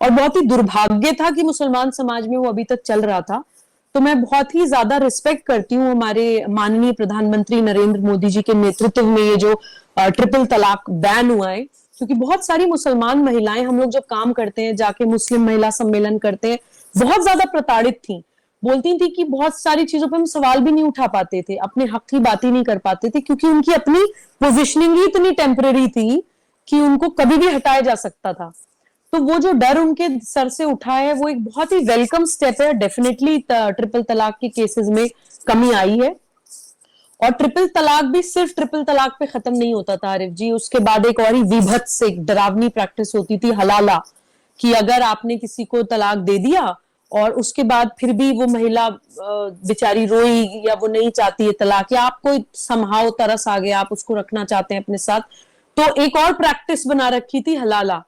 और बहुत ही दुर्भाग्य था कि मुसलमान समाज में वो अभी तक चल रहा था। तो मैं बहुत ही ज्यादा रिस्पेक्ट करती हूँ हमारे माननीय प्रधानमंत्री नरेंद्र मोदी जी के नेतृत्व में ये जो ट्रिपल तलाक बैन हुआ है, क्योंकि बहुत सारी मुसलमान महिलाएं, हम लोग जब काम करते हैं, जाके मुस्लिम महिला सम्मेलन करते हैं, बहुत ज्यादा प्रताड़ित थी। बोलती थी कि बहुत सारी चीजों पे हम सवाल भी नहीं उठा पाते थे, अपने हक की बात ही नहीं कर पाते थे, क्योंकि उनकी अपनी पोजिशनिंग ही इतनी टेम्पररी थी कि उनको कभी भी हटाया जा सकता था। तो वो जो डर उनके सर से उठा है, वो एक बहुत ही वेलकम स्टेप है। डेफिनेटली ट्रिपल तलाक के केसेस में कमी आई है। और ट्रिपल तलाक भी सिर्फ ट्रिपल तलाक पे खत्म नहीं होता था आरिफ जी, उसके बाद एक और ही विभत्स, एक डरावनी प्रैक्टिस होती थी हलाला, कि अगर आपने किसी को तलाक दे दिया और उसके बाद फिर भी वो महिला बेचारी रोई, या वो नहीं चाहती है तलाक, या आपको समहाउ तरस आ गया, आप उसको रखना चाहते हैं अपने साथ, तो एक और प्रैक्टिस बना रखी थी हलाला,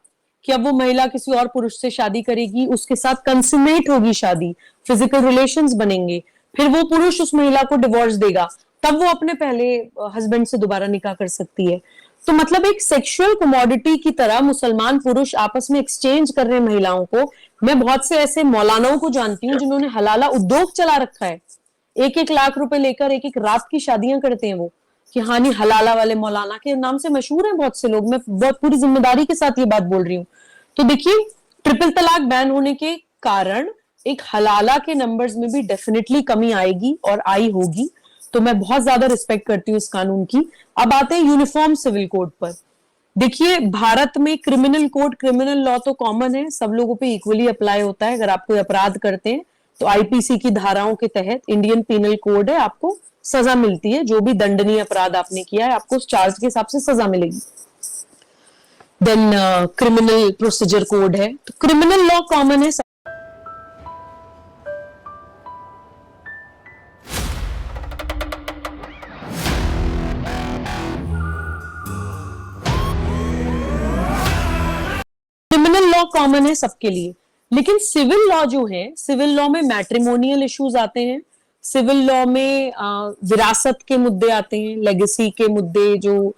कि अब वो महिला किसी और पुरुष से शादी करेगी, उसके साथ कंसुमेट होगी शादी, फिजिकल रिलेशंस बनेंगे, फिर वो पुरुष उस महिला को डिवोर्स देगा, तब वो अपने पहले हस्बैंड से दोबारा निकाह कर सकती है। तो मतलब एक सेक्सुअल कमोडिटी की तरह मुसलमान पुरुष आपस में एक्सचेंज कर रहे हैं महिलाओं को। मैं बहुत से ऐसे मौलानाओं को जानती हूँ जिन्होंने हलाला उद्योग चला रखा है, 1-1 लाख रुपए लेकर एक एक रात की शादियां करते हैं वो, कि हाँ नहीं, हलाला वाले मौलाना के नाम से मशहूर है बहुत से लोग। मैं बहुत पूरी जिम्मेदारी के साथ ये बात बोल रही हूँ। तो देखिए, ट्रिपल तलाक बैन होने के कारण एक हलाला के नंबर्स में भी डेफिनेटली कमी आएगी और आई होगी। तो मैं बहुत ज्यादा रिस्पेक्ट करती हूँ इस कानून की। अब आते हैं यूनिफॉर्म सिविल कोड पर। देखिए, भारत में क्रिमिनल कोड, क्रिमिनल लॉ तो कॉमन है, सब लोगों पे इक्वली अप्लाई होता है। अगर आप कोई अपराध करते हैं तो आईपीसी की धाराओं के तहत, इंडियन पीनल कोड है, आपको सजा मिलती है। जो भी दंडनीय अपराध आपने किया है, आपको उस चार्ज के हिसाब से सजा मिलेगी। देन क्रिमिनल प्रोसीजर कोड है, तो क्रिमिनल लॉ कॉमन है। क्रिमिनल लॉ कॉमन है सबके लिए, लेकिन सिविल लॉ जो है, सिविल लॉ में मैट्रिमोनियल इश्यूज आते हैं, सिविल लॉ में विरासत के मुद्दे आते हैं, लेगेसी के मुद्दे, जो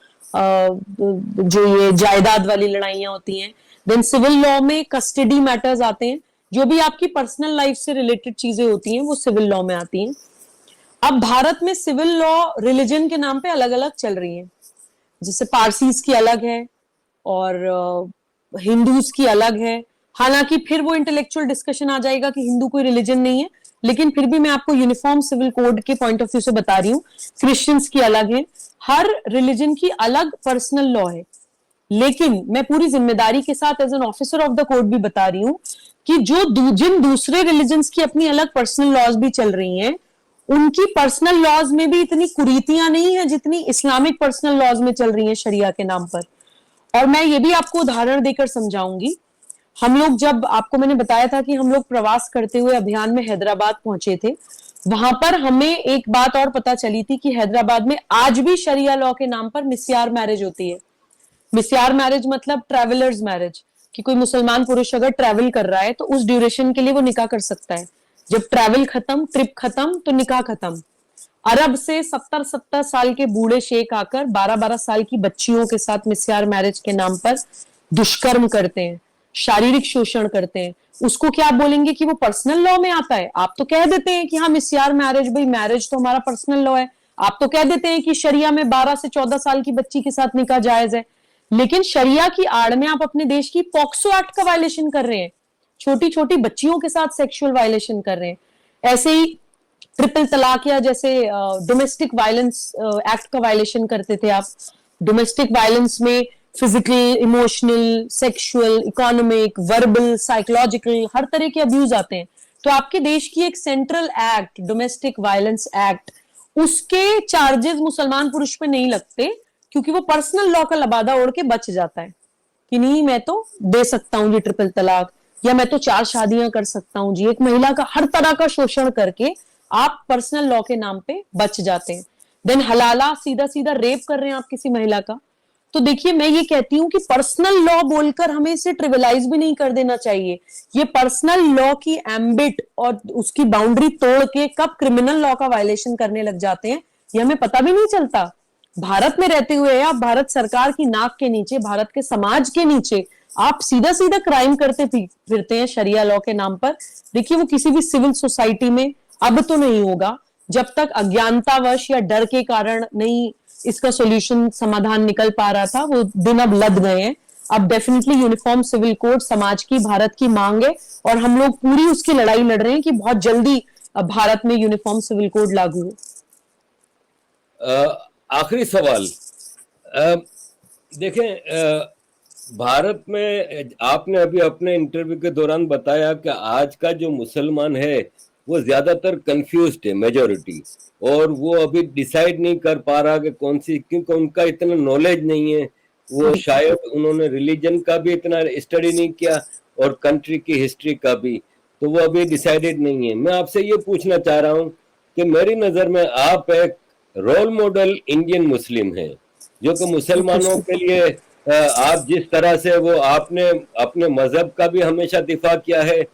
ये जायदाद वाली लड़ाइयां होती हैं। देन सिविल लॉ में कस्टडी मैटर्स आते हैं, जो भी आपकी पर्सनल लाइफ से रिलेटेड चीजें होती हैं वो सिविल लॉ में आती हैं। अब भारत में सिविल लॉ रिलीजन के नाम पे अलग अलग चल रही है, जैसे पारसीज की अलग है और हिंदूज की अलग है। हालांकि फिर वो इंटेलेक्चुअल डिस्कशन आ जाएगा कि हिंदू कोई रिलीजन नहीं है, लेकिन फिर भी मैं आपको यूनिफॉर्म सिविल कोड के पॉइंट ऑफ व्यू से बता रही हूँ। क्रिश्चियंस की अलग है, हर रिलीजन की अलग पर्सनल लॉ है। लेकिन मैं पूरी जिम्मेदारी के साथ as an officer of the court भी बता रही हूँ कि जिन दूसरे रिलीजन्स की अपनी अलग पर्सनल लॉज भी चल रही हैं, उनकी पर्सनल लॉज में भी इतनी कुरीतियां नहीं है जितनी इस्लामिक पर्सनल लॉज में चल रही है शरिया के नाम पर। और मैं ये भी आपको उदाहरण देकर समझाऊंगी। हम लोग, जब आपको मैंने बताया था कि हम लोग प्रवास करते हुए अभियान में हैदराबाद पहुंचे थे, वहां पर हमें एक बात और पता चली थी कि हैदराबाद में आज भी शरिया लॉ के नाम पर मिस्यार मैरिज होती है। मिस्यार मैरिज मतलब ट्रैवलर्स मैरिज, कि कोई मुसलमान पुरुष अगर ट्रैवल कर रहा है तो उस ड्यूरेशन के लिए वो निकाह कर सकता है। जब ट्रैवल खत्म, ट्रिप खत्म, तो निकाह खत्म। अरब से 70-70 साल के बूढ़े शेख आकर 12-12 साल की बच्चियों के साथ मिस्यार मैरिज के नाम पर दुष्कर्म करते हैं, शारीरिक शोषण करते हैं। उसको क्या आप बोलेंगे कि वो पर्सनल लॉ में आता है? आप तो कह देते हैं कि हाँ मिस्यार मैरिज, भाई मैरिज तो हमारा पर्सनल लॉ है। आप तो कह देते हैं कि शरिया में 12 से 14 साल की बच्ची के साथ निकाह जायज है। लेकिन शरिया की आड़ में आप अपने देश की पॉक्सो एक्ट का वायलेशन कर रहे हैं, छोटी छोटी बच्चियों के साथ सेक्सुअल वायलेशन कर रहे हैं। ऐसे ही ट्रिपल तलाक, या जैसे डोमेस्टिक वायलेंस एक्ट का वायलेशन करते थे आप। डोमेस्टिक वायलेंस में physical, emotional, sexual, economic, verbal, psychological, हर तरह के अब्यूज आते हैं। तो आपके देश की एक central act, domestic violence act, उसके चार्जेस मुसलमान पुरुष पे नहीं लगते, क्योंकि वो पर्सनल लॉ का लबादा ओढ़ के बच जाता है कि नहीं, मैं तो दे सकता हूँ जी ट्रिपल तलाक, या मैं तो 4 शादियां कर सकता हूँ जी। एक महिला का हर तरह का शोषण करके आप पर्सनल लॉ के नाम पे बच जाते हैं। देन हलाला, सीधा सीधा रेप कर रहे हैं आप किसी महिला का। तो देखिए, मैं ये कहती हूँ कि पर्सनल लॉ बोलकर हमें इसे ट्रिविलाइज भी नहीं कर देना चाहिए। ये पर्सनल लॉ की एम्बिट और उसकी बाउंड्री तोड़ के कब क्रिमिनल लॉ का वायलेशन करने लग जाते हैं, ये हमें पता भी नहीं चलता। भारत में रहते हुए आप भारत सरकार की नाक के नीचे, भारत के समाज के नीचे आप सीधा सीधा क्राइम करते फिरते हैं शरिया लॉ के नाम पर। देखिए वो किसी भी सिविल सोसाइटी में अब तो नहीं होगा, जब तक अज्ञानतावश या डर के कारण नहीं इसका सॉल्यूशन समाधान निकल पा रहा था, वो दिन अब लद गए हैं। अब डेफिनेटली यूनिफॉर्म सिविल कोड समाज की, भारत की मांग है, और हम लोग पूरी उसकी लड़ाई लड़ रहे हैं कि बहुत जल्दी भारत में यूनिफॉर्म सिविल कोड लागू हो। आखिरी सवाल, देखें, भारत में आपने अभी अपने इंटरव्यू के दौरान बताया कि आज का जो मुसलमान है वो ज्यादातर कंफ्यूज्ड है, मेजॉरिटी, और वो अभी डिसाइड नहीं कर पा रहा कि कौन सी, क्योंकि उनका इतना नॉलेज नहीं है, वो शायद उन्होंने रिलीजन का भी इतना स्टडी नहीं किया और कंट्री की हिस्ट्री का भी, तो वो अभी डिसाइडेड नहीं है। मैं आपसे ये पूछना चाह रहा हूँ कि मेरी नजर में आप एक रोल मॉडल इंडियन मुस्लिम हैं, जो कि मुसलमानों के लिए आप जिस तरह से वो आपने अपने मजहब का भी हमेशा दिफा किया है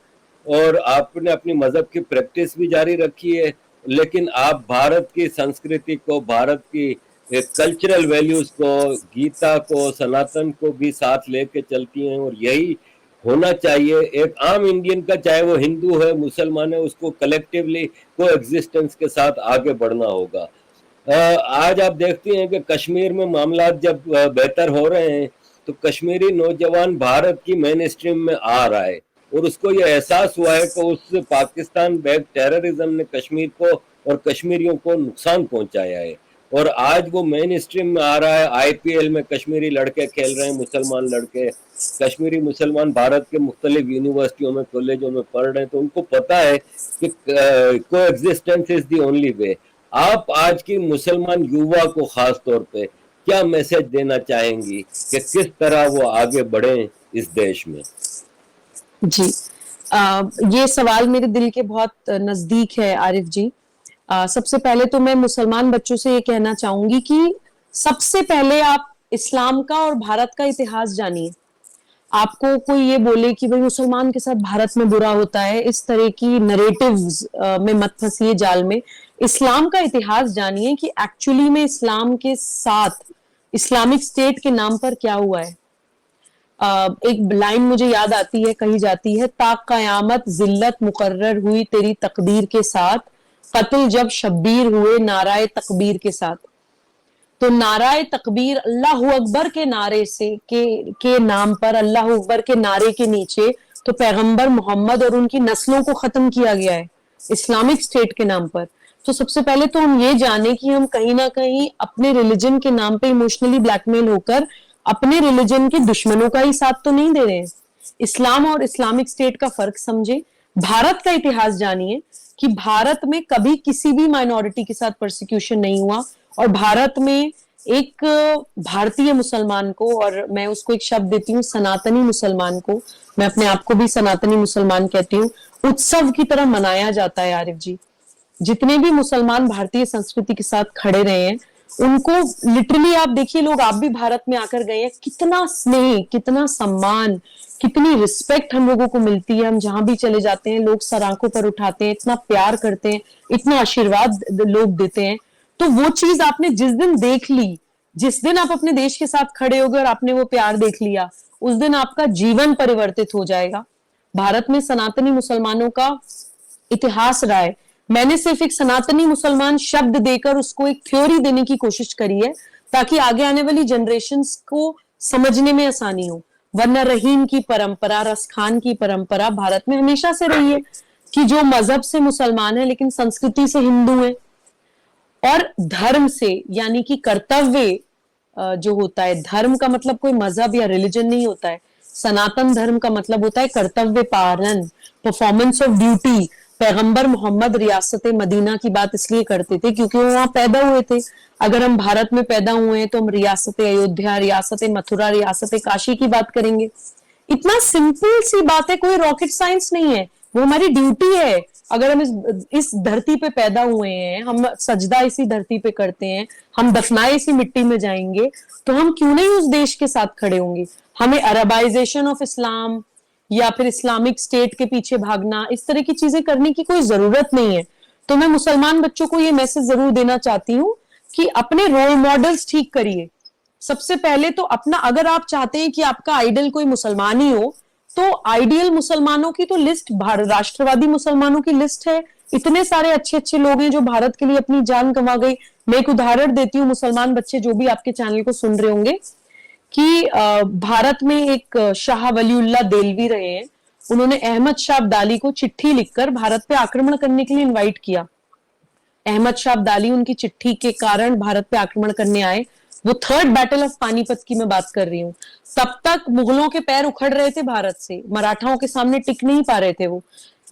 और आपने अपनी मजहब की प्रैक्टिस भी जारी रखी है, लेकिन आप भारत की संस्कृति को, भारत की कल्चरल वैल्यूज को, गीता को, सनातन को भी साथ लेके चलती हैं, और यही होना चाहिए एक आम इंडियन का, चाहे वो हिंदू है, मुसलमान है, उसको कलेक्टिवली को एग्जिस्टेंस के साथ आगे बढ़ना होगा। आज आप देखते हैं कि कश्मीर में मामला जब बेहतर हो रहे हैं तो कश्मीरी नौजवान भारत की मेन स्ट्रीम में आ रहा है, और उसको ये एहसास हुआ है कि उस पाकिस्तान बैक टेररिज्म ने कश्मीर को और कश्मीरियों को नुकसान पहुंचाया है, और आज वो मेन स्ट्रीम में आ रहा है। आईपीएल में कश्मीरी लड़के खेल रहे हैं, मुसलमान लड़के, कश्मीरी मुसलमान भारत के मुख्तलिफ यूनिवर्सिटियों में, कॉलेजों में पढ़ रहे हैं, तो उनको पता है कि को existence is the only way. आप आज की मुसलमान युवा को खास तौर पे क्या मैसेज देना चाहेंगी कि किस तरह वो आगे बढ़े इस देश में? जी, ये सवाल मेरे दिल के बहुत नजदीक है आरिफ जी। सबसे पहले तो मैं मुसलमान बच्चों से ये कहना चाहूंगी कि सबसे पहले आप इस्लाम का और भारत का इतिहास जानिए। आपको कोई ये बोले कि भाई मुसलमान के साथ भारत में बुरा होता है, इस तरह की नरेटिव्स में मत फंसिए जाल में। इस्लाम का इतिहास जानिए कि एक्चुअली में इस्लाम के साथ इस्लामिक स्टेट के नाम पर क्या हुआ है। एक लाइन मुझे याद आती है, कही जाती है, ता कयामत जिल्लत मुकर्रर हुई तेरी तकदीर के साथ, कत्ल जब शब्बीर हुए नाराए तकबीर के साथ। तो नाराए तकबीर अल्लाह अकबर के नारे से के नाम पर, अल्लाह अकबर के नारे के नीचे तो पैगंबर मोहम्मद और उनकी नस्लों को खत्म किया गया है इस्लामिक स्टेट के नाम पर। तो सबसे पहले तो हम ये जाने कि हम कहीं ना कहीं अपने रिलीजन के नाम पे इमोशनली ब्लैकमेल होकर अपने रिलीजन के दुश्मनों का ही साथ तो नहीं दे रहे हैं। इस्लाम और इस्लामिक स्टेट का फर्क समझे। भारत का इतिहास जानिए कि भारत में कभी किसी भी माइनॉरिटी के साथ परसिक्यूशन नहीं हुआ, और भारत में एक भारतीय मुसलमान को, और मैं उसको एक शब्द देती हूँ सनातनी मुसलमान को, मैं अपने आप को भी सनातनी मुसलमान कहती हूँ, उत्सव की तरह मनाया जाता है आरिफ जी। जितने भी मुसलमान भारतीय संस्कृति के साथ खड़े रहे हैं उनको लिटरली आप देखिए, लोग आप भी भारत में आकर गए हैं, कितना स्नेह, कितना सम्मान, कितनी रिस्पेक्ट हम लोगों को मिलती है। हम जहां भी चले जाते हैं लोग सर आंखों पर उठाते हैं, इतना प्यार करते हैं, इतना आशीर्वाद लोग देते हैं। तो वो चीज आपने जिस दिन देख ली, जिस दिन आप अपने देश के साथ खड़े हो गए और आपने वो प्यार देख लिया, उस दिन आपका जीवन परिवर्तित हो जाएगा। भारत में सनातनी मुसलमानों का इतिहास रहा है। मैंने सिर्फ एक सनातनी मुसलमान शब्द देकर उसको एक थ्योरी देने की कोशिश करी है ताकि आगे आने वाली जनरेशन्स को समझने में आसानी हो। वरना रहीम की परंपरा, रसखान की परंपरा भारत में हमेशा से रही है कि जो मजहब से मुसलमान है लेकिन संस्कृति से हिंदू है, और धर्म से यानी कि कर्तव्य जो होता है, धर्म का मतलब कोई मजहब या रिलीजन नहीं होता है। सनातन धर्म का मतलब होता है कर्तव्य पालन, परफॉर्मेंस ऑफ ड्यूटी। पैगंबर मोहम्मद रियासत मदीना की बात इसलिए करते थे क्योंकि वो वहां पैदा हुए थे। अगर हम भारत में पैदा हुए हैं तो हम रियासत अयोध्या, रियासत मथुरा, रियासत काशी की बात करेंगे। इतना सिंपल सी बात है, कोई रॉकेट साइंस नहीं है, वो हमारी ड्यूटी है। अगर हम इस धरती पे पैदा हुए हैं, हम सजदा इसी धरती पे करते हैं, हम दफनाए इसी मिट्टी में जाएंगे, तो हम क्यों नहीं उस देश के साथ खड़े होंगे। हमें अरबाइजेशन ऑफ इस्लाम या फिर इस्लामिक स्टेट के पीछे भागना, इस तरह की चीजें करने की कोई जरूरत नहीं है। तो मैं मुसलमान बच्चों को ये मैसेज जरूर देना चाहती हूँ कि अपने रोल मॉडल्स ठीक करिए। सबसे पहले तो अपना, अगर आप चाहते हैं कि आपका आइडल कोई मुसलमान ही हो, तो आइडियल मुसलमानों की तो लिस्ट, राष्ट्रवादी मुसलमानों की लिस्ट है। इतने सारे अच्छे अच्छे लोग हैं जो भारत के लिए अपनी जान गंवा गई। मैं एक उदाहरण देती हूँ, मुसलमान बच्चे जो भी आपके चैनल को सुन रहे होंगे, कि भारत में एक शाह वलीउल्लाह देलवी रहे हैं, उन्होंने अहमद शाह अब्दाली को चिट्ठी लिखकर भारत पे आक्रमण करने के लिए इनवाइट किया। अहमद शाह अब्दाली उनकी चिट्ठी के कारण भारत पे आक्रमण करने आए। वो थर्ड बैटल ऑफ पानीपत की मैं बात कर रही हूँ। तब तक मुगलों के पैर उखड़ रहे थे भारत से, मराठाओं के सामने टिक नहीं पा रहे थे वो।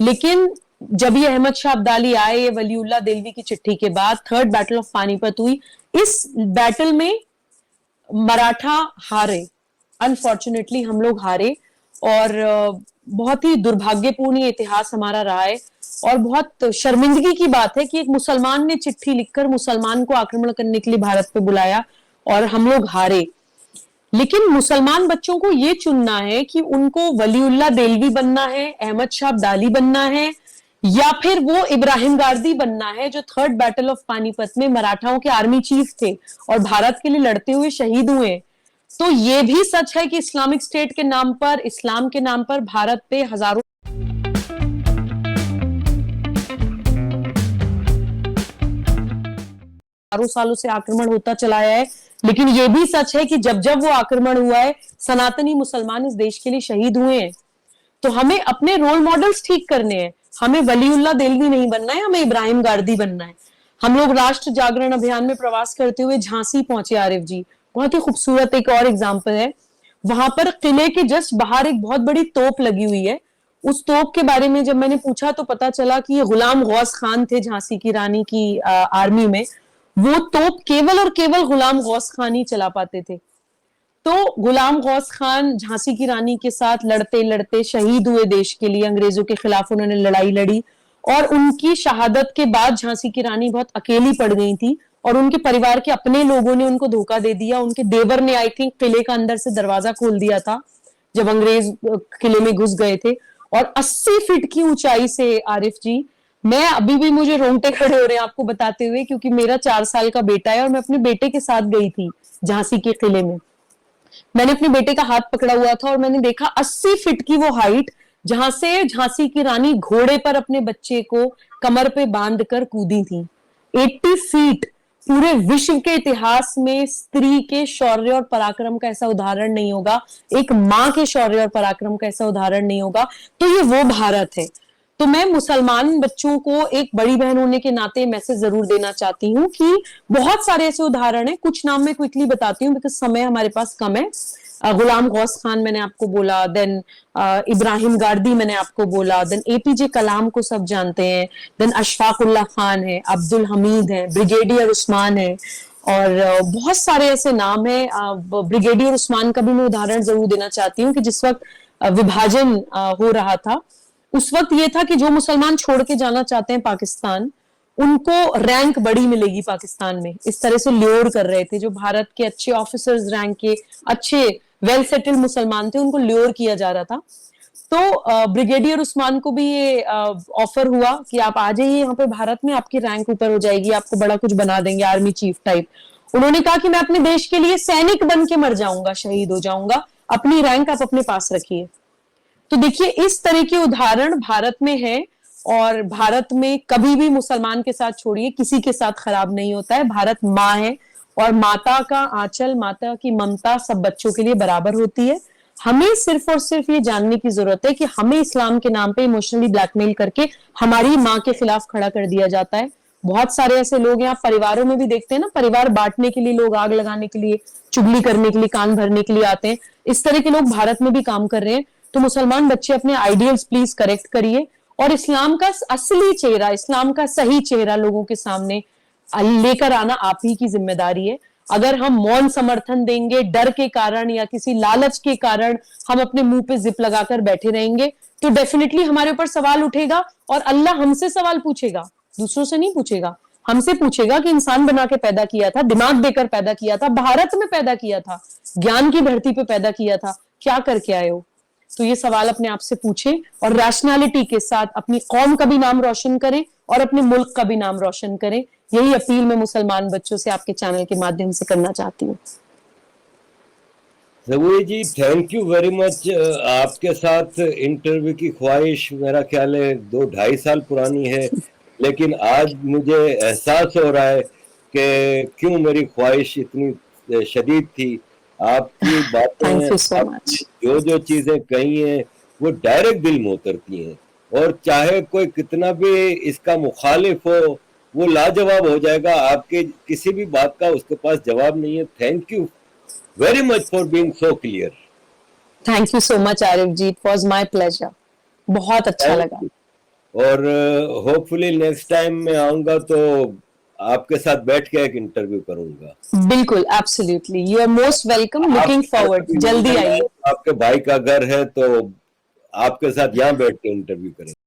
लेकिन जब ये अहमद शाह अब्दाली आए, ये वलीउल्लाह देलवी की चिट्ठी के बाद थर्ड बैटल ऑफ पानीपत हुई। इस बैटल में मराठा हारे, अनफॉर्चुनेटली हम लोग हारे, और बहुत ही दुर्भाग्यपूर्ण ये इतिहास हमारा रहा है। और बहुत शर्मिंदगी की बात है कि एक मुसलमान ने चिट्ठी लिखकर मुसलमान को आक्रमण करने के लिए भारत पे बुलाया और हम लोग हारे। लेकिन मुसलमान बच्चों को ये चुनना है कि उनको वलीउल्लाह देलवी बनना है, अहमद शाह अब्दाली बनना है, या फिर वो इब्राहिम गारदी बनना है जो थर्ड बैटल ऑफ पानीपत में मराठाओं के आर्मी चीफ थे और भारत के लिए लड़ते हुए शहीद हुए। तो ये भी सच है कि इस्लामिक स्टेट के नाम पर, इस्लाम के नाम पर भारत पे हजारों सालों से आक्रमण होता चला आया है। लेकिन ये भी सच है कि जब जब वो आक्रमण हुआ है, सनातनी मुसलमान इस देश के लिए शहीद हुए हैं। तो हमें अपने रोल मॉडल्स ठीक करने हैं। हमें वलीउल्लाह देलवी नहीं बनना है, हमें इब्राहिम गारदी बनना है। हम लोग राष्ट्र जागरण अभियान में प्रवास करते हुए झांसी पहुंचे, आरिफ जी, बहुत ही खूबसूरत एक और एग्जाम्पल है। वहां पर किले के जस्ट बाहर एक बहुत बड़ी तोप लगी हुई है। उस तोप के बारे में जब मैंने पूछा तो पता चला कि ये गुलाम गौस खान थे, झांसी की रानी की आर्मी में। वो तोप केवल और केवल गुलाम गौस खान ही चला पाते थे। तो गुलाम गौस खान झांसी की रानी के साथ लड़ते लड़ते शहीद हुए देश के लिए, अंग्रेजों के खिलाफ उन्होंने लड़ाई लड़ी। और उनकी शहादत के बाद झांसी की रानी बहुत अकेली पड़ गई थी और उनके परिवार के अपने लोगों ने उनको धोखा दे दिया। उनके देवर ने आई थिंक किले का अंदर से दरवाजा खोल दिया था जब अंग्रेज किले में घुस गए थे। और 80 फीट की ऊंचाई से, आरिफ जी, मैं अभी भी, मुझे रोंगटे खड़े हो रहे हैं आपको बताते हुए, क्योंकि मेरा 4 साल का बेटा है और मैं अपने बेटे के साथ गई थी झांसी के किले में। मैंने अपने बेटे का हाथ पकड़ा हुआ था और मैंने देखा 80 फीट की वो हाइट, जहां से झांसी की रानी घोड़े पर अपने बच्चे को कमर पे बांध कर कूदी थी। 80 फीट। पूरे विश्व के इतिहास में स्त्री के शौर्य और पराक्रम का ऐसा उदाहरण नहीं होगा, एक माँ के शौर्य और पराक्रम का ऐसा उदाहरण नहीं होगा। तो ये वो भारत है। तो मैं मुसलमान बच्चों को एक बड़ी बहन होने के नाते मैसेज जरूर देना चाहती हूँ कि बहुत सारे ऐसे उदाहरण हैं। कुछ नाम मैं क्विकली बताती हूँ बिकॉज समय हमारे पास कम है। गुलाम गौस खान मैंने आपको बोला, देन इब्राहिम गारदी मैंने आपको बोला, देन एपीजे कलाम को सब जानते हैं, देन अशफाक उल्लाह खान है, अब्दुल हमीद है, ब्रिगेडियर उस्मान है, और बहुत सारे ऐसे नाम है। ब्रिगेडियर उस्मान का भी मैं उदाहरण जरूर देना चाहती हूँ कि जिस वक्त विभाजन हो रहा था, उस वक्त ये था कि जो मुसलमान छोड़ के जाना चाहते हैं पाकिस्तान, उनको रैंक बड़ी मिलेगी पाकिस्तान में, इस तरह से ल्योर कर रहे थे। जो भारत के अच्छे ऑफिसर्स रैंक के, अच्छे वेल सेटल्ड मुसलमान थे, उनको ल्योर किया जा रहा था। तो ब्रिगेडियर उस्मान को भी ये ऑफर हुआ कि आप आ जाइए यहाँ पे भारत में, आपकी रैंक ऊपर हो जाएगी, आपको बड़ा कुछ बना देंगे, आर्मी चीफ टाइप। उन्होंने कहा कि मैं अपने देश के लिए सैनिक बन के मर जाऊंगा, शहीद हो जाऊंगा, अपनी रैंक आप अपने पास रखिए। तो देखिए, इस तरह के उदाहरण भारत में है। और भारत में कभी भी मुसलमान के साथ छोड़िए, किसी के साथ खराब नहीं होता है। भारत माँ है और माता का आंचल, माता की ममता सब बच्चों के लिए बराबर होती है। हमें सिर्फ और सिर्फ ये जानने की जरूरत है कि हमें इस्लाम के नाम पे इमोशनली ब्लैकमेल करके हमारी माँ के खिलाफ खड़ा कर दिया जाता है। बहुत सारे ऐसे लोग हैं, आप परिवारों में भी देखते हैं ना, परिवार बांटने के लिए लोग, आग लगाने के लिए, चुगली करने के लिए, कान भरने के लिए आते हैं। इस तरह के लोग भारत में भी काम कर रहे हैं। तो मुसलमान बच्चे अपने आइडियल्स प्लीज करेक्ट करिए और इस्लाम का असली चेहरा, इस्लाम का सही चेहरा लोगों के सामने लेकर आना आप ही की जिम्मेदारी है। अगर हम मौन समर्थन देंगे, डर के कारण या किसी लालच के कारण हम अपने मुंह पे जिप लगाकर बैठे रहेंगे, तो डेफिनेटली हमारे ऊपर सवाल उठेगा और अल्लाह हमसे सवाल पूछेगा, दूसरों से नहीं पूछेगा। हमसे पूछेगा कि इंसान बना के पैदा किया था, दिमाग देकर पैदा किया था, भारत में पैदा किया था, ज्ञान की धरती पे पैदा किया था, क्या करके आए हो? तो ये सवाल अपने आप से पूछें और रैशनैलिटी के साथ अपनी कौम का भी नाम रोशन करें और अपने मुल्क का भी नाम रोशन करें। यही अपील मैं मुसलमान बच्चों से आपके चैनल के माध्यम से करना चाहती हूँ। जबूरी जी, थैंक यू वेरी मच। आपके साथ इंटरव्यू की ख्वाहिश मेरा ख्याल है 2-2.5 साल पुरानी है, लेकिन आज मुझे एहसास हो रहा है कि क्यों मेरी ख्वाहिश इतनी शदीद थी। आपकी थैंक बातें, यू सो आपने मच। जो जो चीजें कही हैं वो डायरेक्ट दिल में उतरती हैं, और चाहे कोई कितना भी इसका मुखालिफ हो, वो लाजवाब हो जाएगा। आपके किसी भी बात का उसके पास जवाब नहीं है। Thank you very much for being so clear. Thank you so much Arif ji, it was my pleasure. बहुत अच्छा Thank लगा। you. और होपफुली नेक्स्ट टाइम मैं आऊंगा तो आपके साथ बैठ के एक इंटरव्यू करूंगा। बिल्कुल, absolutely, you are most welcome, looking आपके घर फॉरवर्ड, अभी जल्दी मुझे आइए। आपके भाई का घर है, तो आपके साथ यहाँ बैठ के इंटरव्यू करेंगे।